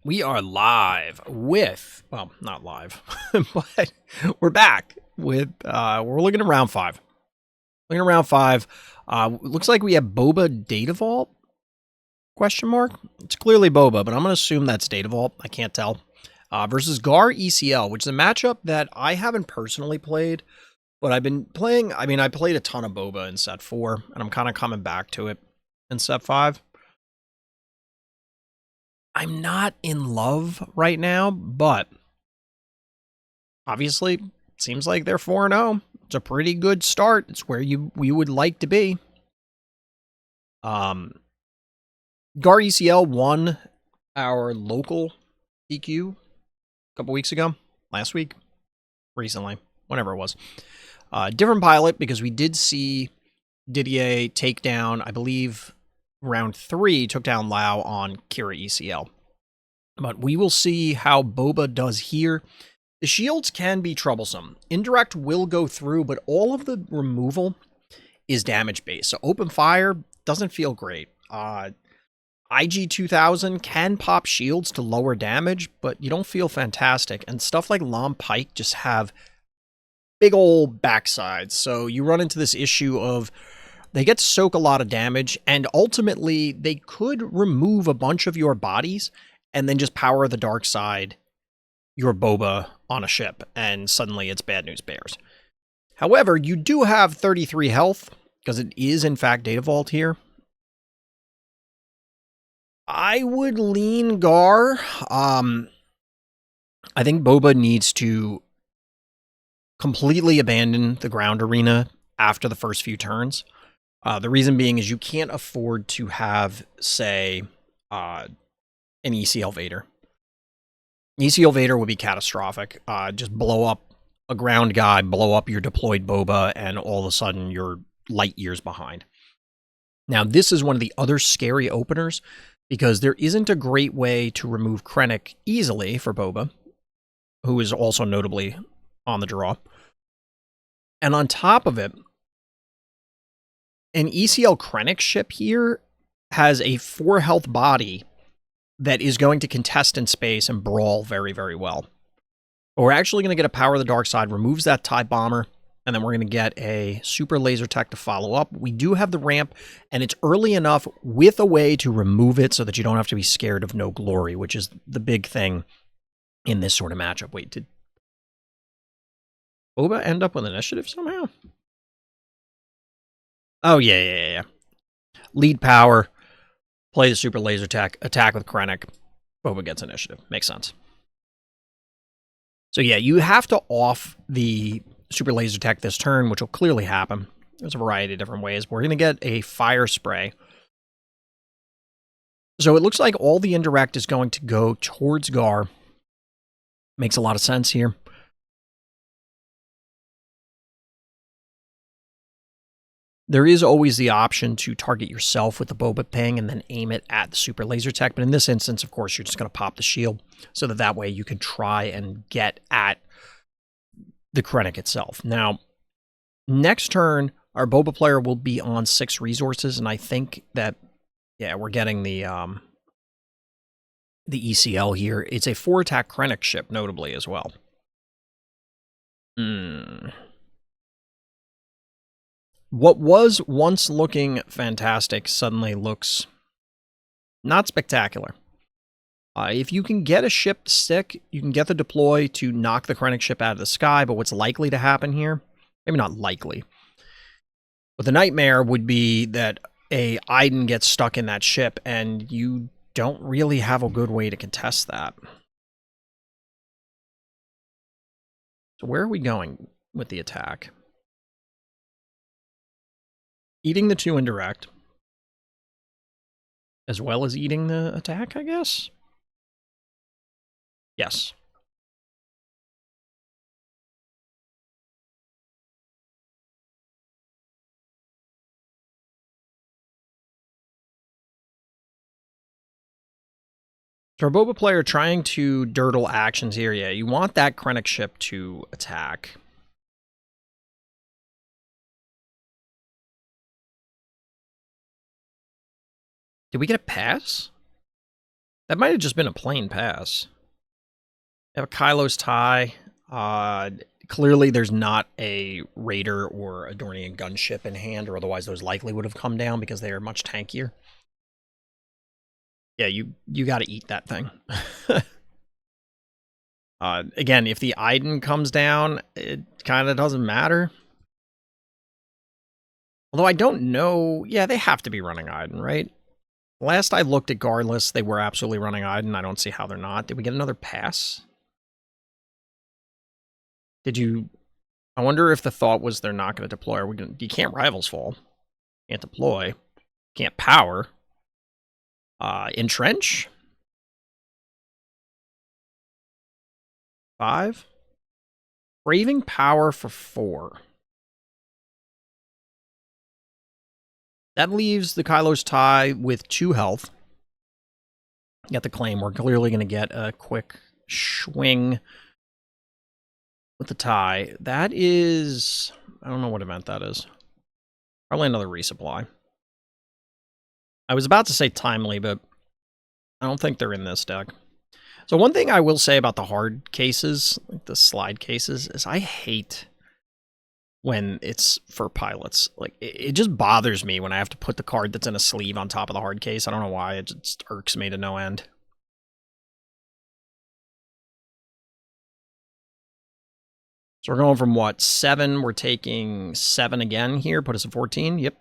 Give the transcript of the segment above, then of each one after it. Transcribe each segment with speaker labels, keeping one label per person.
Speaker 1: We are live with, well, not live, but we're back with, we're looking at round 5. Looking at round 5. Looks like we have Boba Data Vault, question mark. It's clearly Boba, but I'm going to assume that's Data Vault. I can't tell. Versus Gar ECL, which is a matchup that I haven't personally played, but I've been playing. I mean, I played a ton of Boba in set 4, and I'm kind of coming back to it in set 5. I'm not in love right now, but obviously seems like they're 4-0. It's a pretty good start. It's where we would like to be. Gar ECL won our local PQ a couple weeks ago, last week, recently, whenever it was. Different pilot because we did see Didier take down, I believe, round 3 took down Lau on Kira ECL. But we will see how Boba does here. The shields can be troublesome. Indirect will go through, but all of the removal is damage based. So open fire doesn't feel great. IG 2000 can pop shields to lower damage, but you don't feel fantastic. And stuff like Lam Pike just have big old backsides. So you run into this issue of they get to soak a lot of damage, and ultimately they could remove a bunch of your bodies and then just power the dark side your Boba on a ship, and suddenly it's bad news bears. However, you do have 33 health, because it is in fact Data Vault here. I would lean Gar. I think Boba needs to completely abandon the ground arena after the first few turns. The reason being is you can't afford to have, say, an ECL Vader. ECL Vader would be catastrophic. Just blow up a ground guy, blow up your deployed Boba, and all of a sudden you're light years behind. Now, this is one of the other scary openers because there isn't a great way to remove Krennic easily for Boba, who is also notably on the draw. And on top of it, an ECL Krennic ship here has a 4 health body that is going to contest in space and brawl very, very well. But we're actually going to get a Power of the Dark Side, removes that TIE Bomber, and then we're going to get a Super Laser Tech to follow up. We do have the ramp, and it's early enough with a way to remove it so that you don't have to be scared of no glory, which is the big thing in this sort of matchup. Wait, did Boba end up with initiative somehow? Oh, yeah. Lead power. Play the Super Laser Tech, attack with Krennic. Boba gets initiative. Makes sense. So yeah, you have to off the Super Laser Tech this turn, which will clearly happen. There's a variety of different ways. We're going to get a Fire Spray. So it looks like all the indirect is going to go towards Gar. Makes a lot of sense here. There is always the option to target yourself with the Boba Ping and then aim it at the Super Laser Tech. But in this instance, of course, you're just going to pop the shield so that way you can try and get at the Krennic itself. Now, next turn, our Boba player will be on 6 resources, and I think that, yeah, we're getting the ECL here. It's a 4-attack Krennic ship, notably, as well. What was once looking fantastic suddenly looks not spectacular. If you can get a ship to stick, you can get the deploy to knock the Krennic ship out of the sky, but what's likely to happen here, maybe not likely, but the nightmare would be that a Iden gets stuck in that ship, and you don't really have a good way to contest that. So where are we going with the attack? Eating the 2 indirect, as well as eating the attack, I guess? Yes. So our Boba player trying to dirtle actions here. Yeah, you want that Krennic ship to attack. Did we get a pass? That might have just been a plain pass. We have a Kylo's tie. Clearly there's not a Raider or a Dornian gunship in hand, or otherwise those likely would have come down because they are much tankier. Yeah, you got to eat that thing. Again, if the Iden comes down, it kind of doesn't matter. Although I don't know. Yeah, they have to be running Iden, right? Last I looked at Guardless, they were absolutely running Iden. I don't see how they're not. Did we get another pass? Did you... I wonder if the thought was they're not going to deploy. Are we gonna... You can't Rivals Fall. Can't deploy. Can't power. Entrench? 5? Braving power for 4. That leaves the Kylo's tie with 2 health. Get the claim. We're clearly going to get a quick swing with the tie. That is... I don't know what event that is. Probably another resupply. I was about to say timely, but I don't think they're in this deck. So one thing I will say about the hard cases, like the slide cases, is I hate when it's for pilots. Like, it just bothers me when I have to put the card that's in a sleeve on top of the hard case. I don't know why. It just irks me to no end. So we're going from what? 7. We're taking 7 again here. Put us at 14. Yep.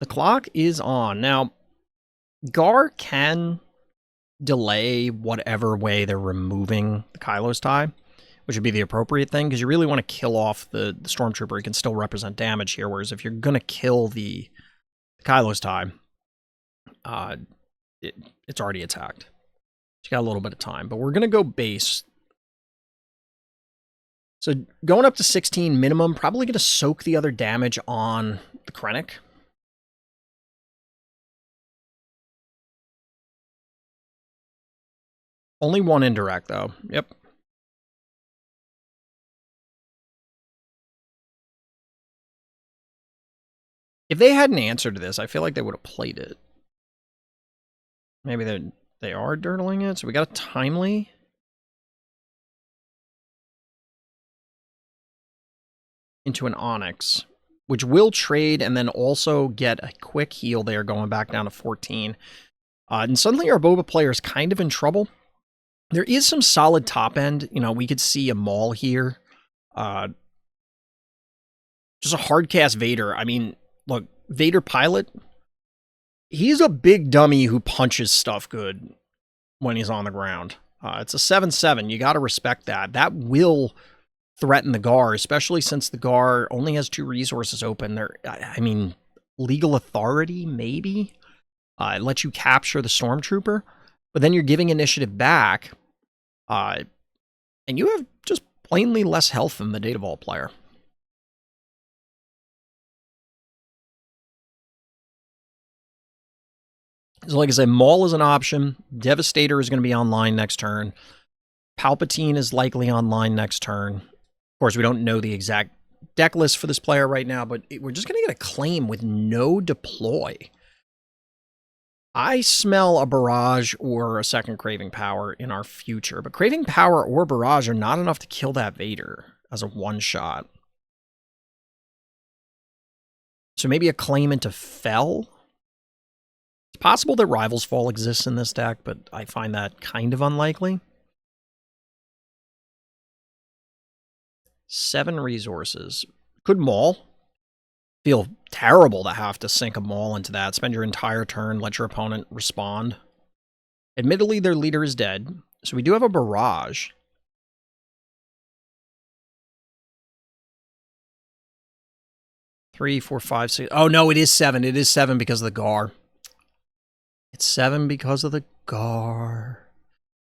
Speaker 1: The clock is on. Now, Gar can delay whatever way they're removing the Kylo's tie, which would be the appropriate thing, because you really want to kill off the Stormtrooper. He can still represent damage here, whereas if you're going to kill the Kylo's tie, it's already attacked. You got a little bit of time, but we're going to go base. So going up to 16 minimum, probably going to soak the other damage on the Krennic. Only 1 indirect, though. Yep. If they had an answer to this, I feel like they would have played it. Maybe they are dirtling it, so we got a timely. Into an Onyx, which will trade and then also get a quick heal there, going back down to 14. And suddenly our Boba player is kind of in trouble. There is some solid top end. You know, we could see a Maul here. Just a hard cast Vader. I mean, look, Vader pilot, he's a big dummy who punches stuff good when he's on the ground. It's a 7/7. You got to respect that. That will threaten the Gar, especially since the Gar only has 2 resources open. I mean, legal authority, maybe? It lets you capture the Stormtrooper, but then you're giving initiative back, and you have just plainly less health than the Data Vault player. So like I said, Maul is an option. Devastator is going to be online next turn. Palpatine is likely online next turn. Of course, we don't know the exact deck list for this player right now, but we're just going to get a claim with no deploy. I smell a Barrage or a second Craving Power in our future, but Craving Power or Barrage are not enough to kill that Vader as a one-shot. So maybe a claim into Fell? It's possible that Rivals Fall exists in this deck, but I find that kind of unlikely. 7 resources. Could Maul. Feel terrible to have to sink a Maul into that. Spend your entire turn, let your opponent respond. Admittedly, their leader is dead, so we do have a Barrage. Three, 4, 5, 6. Oh no, it is 7. It is 7 because of the Gar. It's 7 because of the Gar.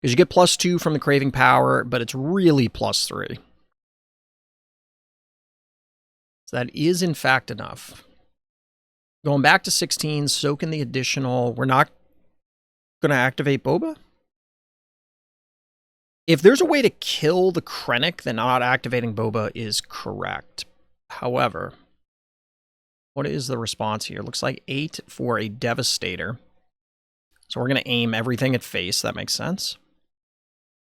Speaker 1: Because you get +2 from the Craving Power, but it's really +3. So that is, in fact, enough. Going back to 16, soaking the additional. We're not going to activate Boba? If there's a way to kill the Krennic, then not activating Boba is correct. However, what is the response here? Looks like 8 for a Devastator. So we're going to aim everything at face. That makes sense.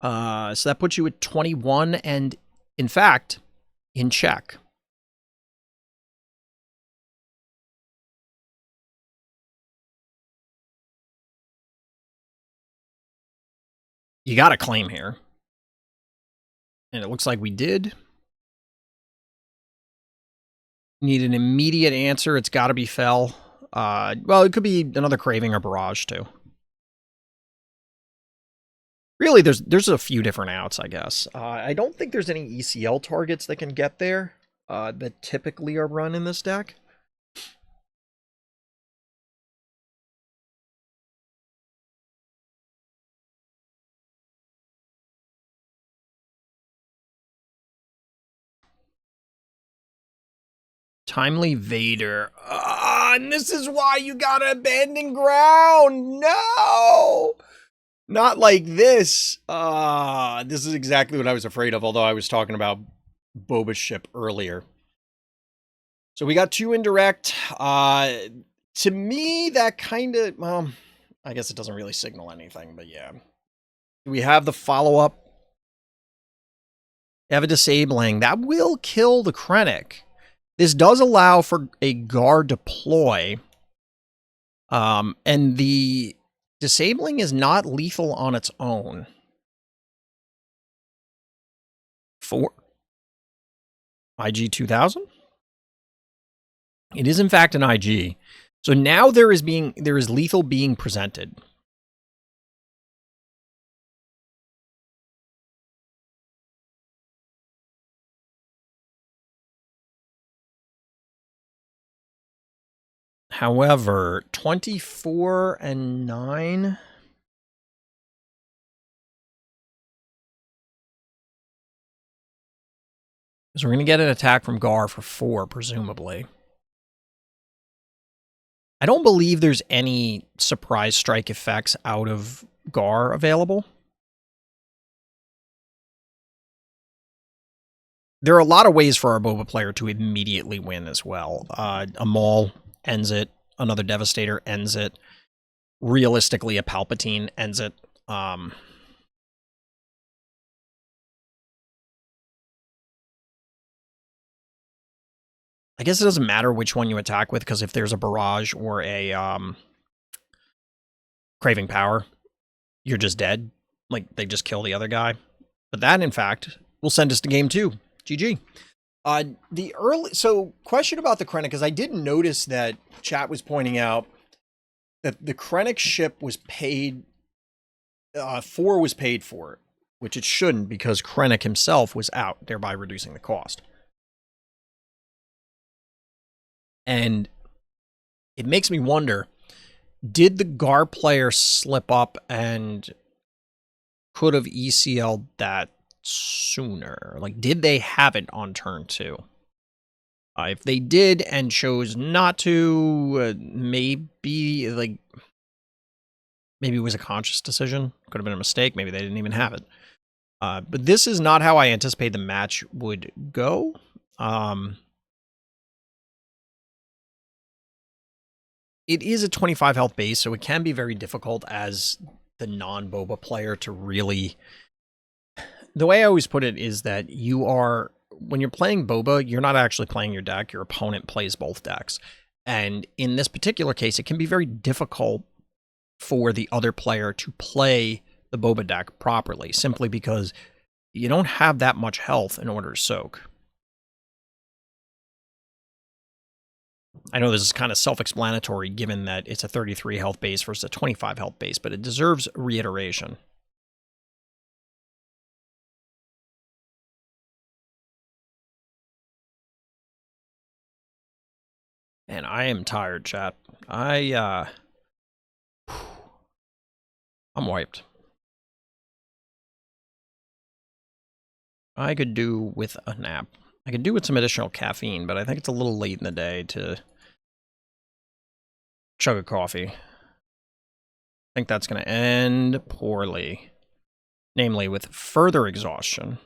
Speaker 1: So that puts you at 21 and, in fact, in check. You got to claim here. And it looks like we did. Need an immediate answer. It's got to be Fel. Well, it could be another Craving or Barrage, too. Really, there's a few different outs, I guess. I don't think there's any ECL targets that can get there that typically are run in this deck. Timely Vader. And this is why you gotta abandon ground. No! Not like this. This is exactly what I was afraid of, although I was talking about Boba's ship earlier. So we got 2 indirect. To me, that kind of, well, I guess it doesn't really signal anything, but yeah. We have the follow-up. Have a disabling. That will kill the Krennic. This does allow for a Gar deploy. And the disabling is not lethal on its own. 4. IG 2000? It is in fact an IG. So now there is lethal being presented. However, 24 and 9. So we're going to get an attack from Gar for 4, presumably. I don't believe there's any surprise strike effects out of Gar available. There are a lot of ways for our Boba player to immediately win as well. A Maul ends it. Another Devastator ends it. Realistically, a Palpatine ends it. I guess it doesn't matter which one you attack with, because if there's a Barrage or a Craving Power, you're just dead. Like, they just kill the other guy. But that, in fact, will send us to game 2. GG. So, question about the Krennic, because I did notice that chat was pointing out that the Krennic ship was paid, 4 was paid for it, which it shouldn't, because Krennic himself was out, thereby reducing the cost. And it makes me wonder, did the Gar player slip up and could have ECL'd that sooner? Like, did they have it on turn 2? If they did and chose not to, maybe it was a conscious decision. Could have been a mistake. Maybe they didn't even have it. But this is not how I anticipate the match would go. It is a 25 health base, so it can be very difficult as the non-Boba player to really... The way I always put it is that when you're playing Boba, you're not actually playing your deck. Your opponent plays both decks. And in this particular case, it can be very difficult for the other player to play the Boba deck properly, simply because you don't have that much health in order to soak. I know this is kind of self-explanatory given that it's a 33 health base versus a 25 health base, but it deserves reiteration. And I am tired, chat. I'm wiped. I could do with a nap. I could do with some additional caffeine, but I think it's a little late in the day to chug a coffee. I think that's going to end poorly. Namely, with further exhaustion.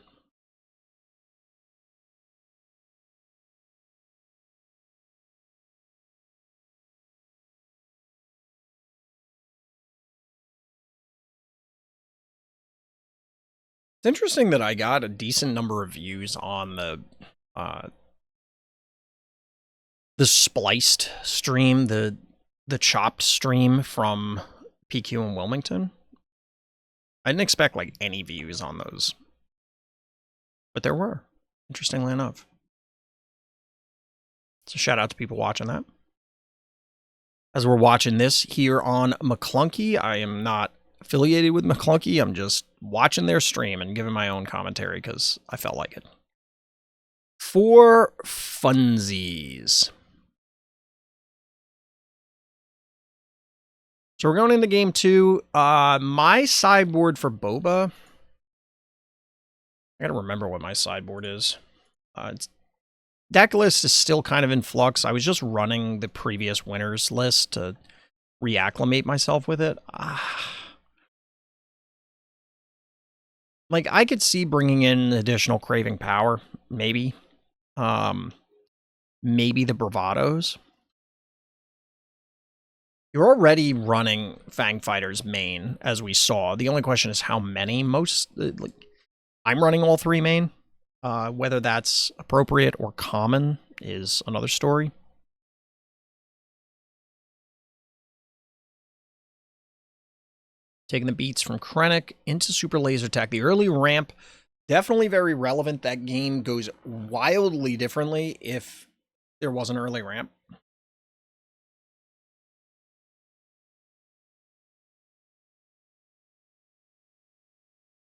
Speaker 1: It's interesting that I got a decent number of views on the spliced stream, the chopped stream from PQ in Wilmington. I didn't expect like any views on those, but there were, interestingly enough. So shout out to people watching that. As we're watching this here on MaClunky, I am not affiliated with MaClunky. I'm just watching their stream and giving my own commentary because I felt like it. For funsies. So we're going into game 2. My sideboard for boba. I gotta remember what my sideboard is. Deck list is still kind of in flux. I was just running the previous winners list to reacclimate myself with it. Like, I could see bringing in additional Craving Power, maybe. Maybe the Bravados. You're already running Fang Fighter's main, as we saw. The only question is how many. I'm running all 3 main. Whether that's appropriate or common is another story. Taking the beats from Krennic into Super Laser Tech. The early ramp, definitely very relevant. That game goes wildly differently if there was an early ramp.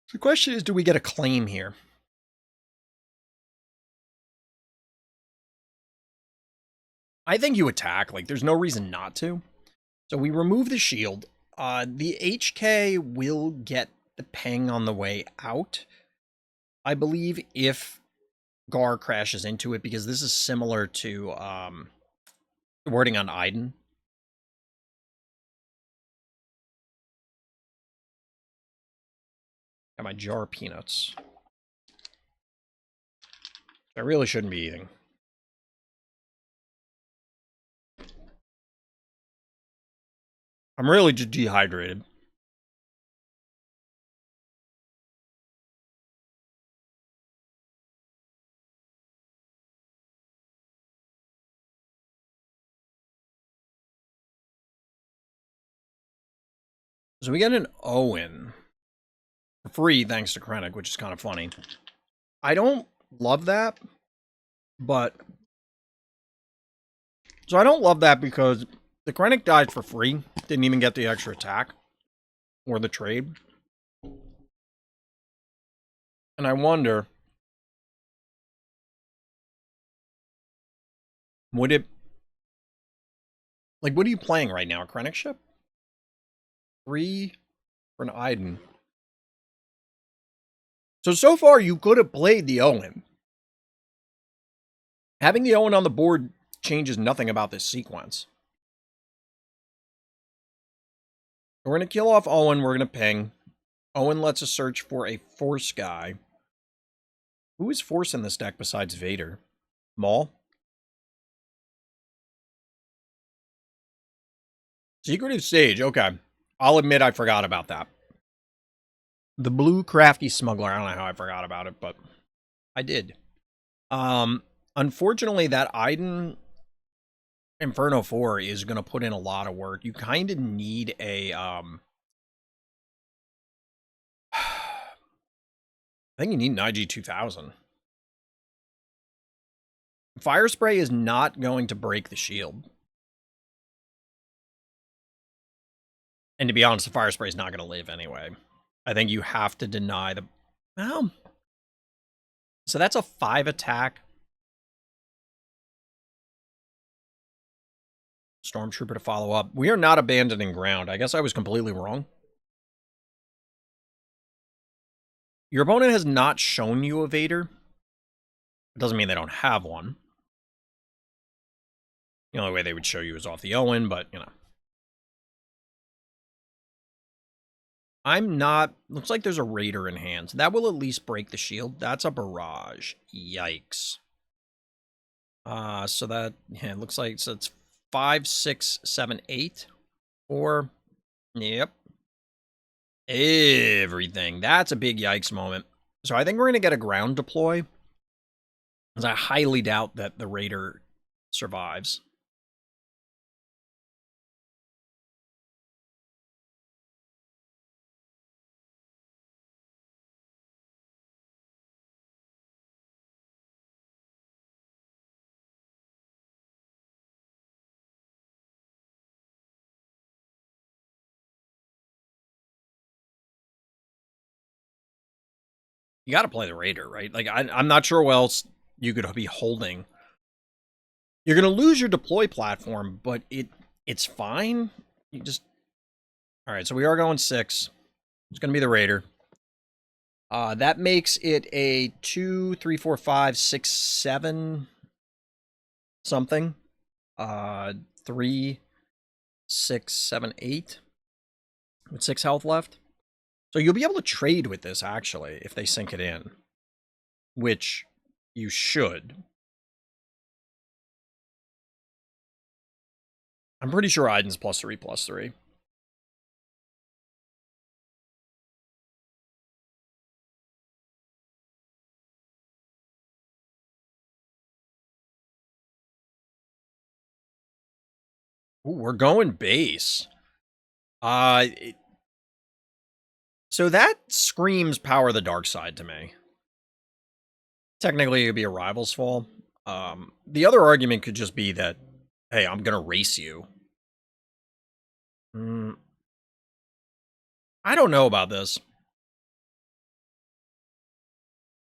Speaker 1: So the question is, do we get a claim here? I think you attack. Like, there's no reason not to. So we remove the shield. The HK will get the ping on the way out, I believe, if Gar crashes into it, because this is similar to the wording on Iden. Got my jar of peanuts. I really shouldn't be eating. I'm really just dehydrated. So we get an Owen for free thanks to Krennic, which is kind of funny. I don't love that, but... So I don't love that because the Krennic died for free. Didn't even get the extra attack or the trade. And I wonder, would it... Like, what are you playing right now? A Krennic ship? 3 for an Iden. So far, you could have played the Owen. Having the Owen on the board changes nothing about this sequence. We're going to kill off Owen. We're going to ping. Owen lets us search for a Force guy. Who is Force in this deck besides Vader? Maul? Secretive Sage. Okay. I'll admit I forgot about that. The Blue Crafty Smuggler. I don't know how I forgot about it, but I did. Unfortunately, that Iden Inferno 4 is going to put in a lot of work. You kind of need a... I think you need an IG 2000. Fire Spray is not going to break the shield. And to be honest, the Fire Spray is not going to live anyway. I think you have to deny the... Well, so that's a 5 attack. Stormtrooper to follow up. We are not abandoning ground. I guess I was completely wrong. Your opponent has not shown you a Vader. It doesn't mean they don't have one. The only way they would show you is off the Owen, but, you know. I'm not... Looks like there's a Raider in hand. So that will at least break the shield. That's a barrage. Yikes. So that... Yeah, it looks like... So it's 5, 6, 7, 8. 4. Yep. Everything. That's a big yikes moment. So I think we're going to get a ground deploy, because I highly doubt that the Raider survives. You got to play the Raider, right? Like, I'm not sure what else you could be holding. You're going to lose your deploy platform, but it's fine. You just... All right, so we are going 6. It's going to be the Raider. That makes it a 2, 3, 4, 5, 6, 7 something. 3, 6, 7, 8 with 6 health left. So you'll be able to trade with this, actually, if they sink it in. Which you should. I'm pretty sure Iden's +3/+3. Ooh, we're going base. So that screams Power the Dark Side to me. Technically, it would be a Rival's Fall. The other argument could just be that, hey, I'm going to race you. I don't know about this.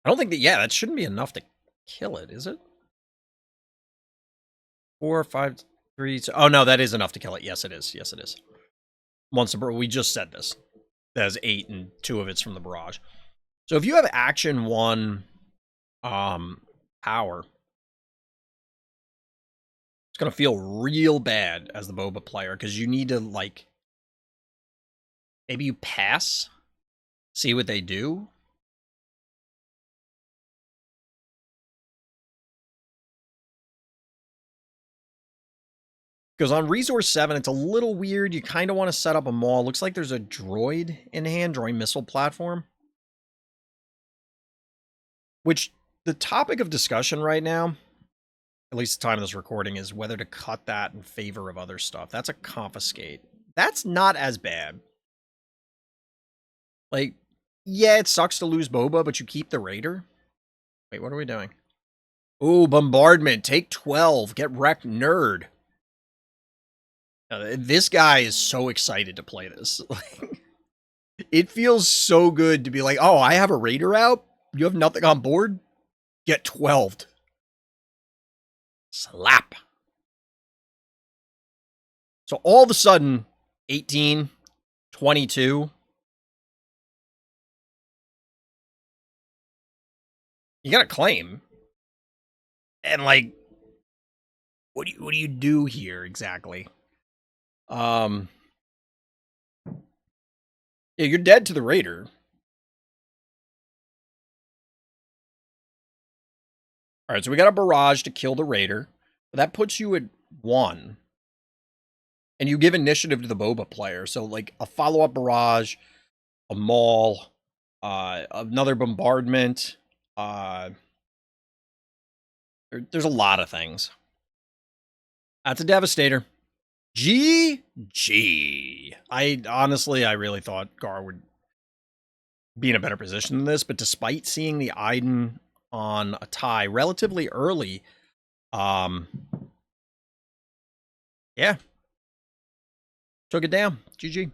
Speaker 1: I don't think that, yeah, that shouldn't be enough to kill it, is it? 4, 5, 3. Oh, no, that is enough to kill it. Yes, it is. Yes, it is. Once we just said this. That has 8 and 2 of it's from the barrage. So if you have action 1 power, it's going to feel real bad as the boba player, because you need to, like, maybe you pass, see what they do. Because on Resource 7, it's a little weird. You kind of want to set up a mall. Looks like there's a droid in hand, droid missile platform. Which, the topic of discussion right now, at least the time of this recording, is whether to cut that in favor of other stuff. That's a confiscate. That's not as bad. Like, yeah, it sucks to lose Boba, but you keep the Raider. Wait, what are we doing? Ooh, bombardment. Take 12. Get wrecked, nerd. This guy is so excited to play this. It feels so good to be like, oh, I have a Raider out? You have nothing on board? Get 12'd. Slap. So all of a sudden, 18, 22. You got to claim. And, like, what do you do here exactly? Yeah, you're dead to the Raider. All right, so we got a barrage to kill the Raider. That puts you at 1. And you give initiative to the Boba player. So, like, a follow-up barrage, a maul, another bombardment. There's a lot of things. That's a Devastator. GG. I really thought Gar would be in a better position than this, but despite seeing the Iden on a tie relatively early, yeah, took it down. GG.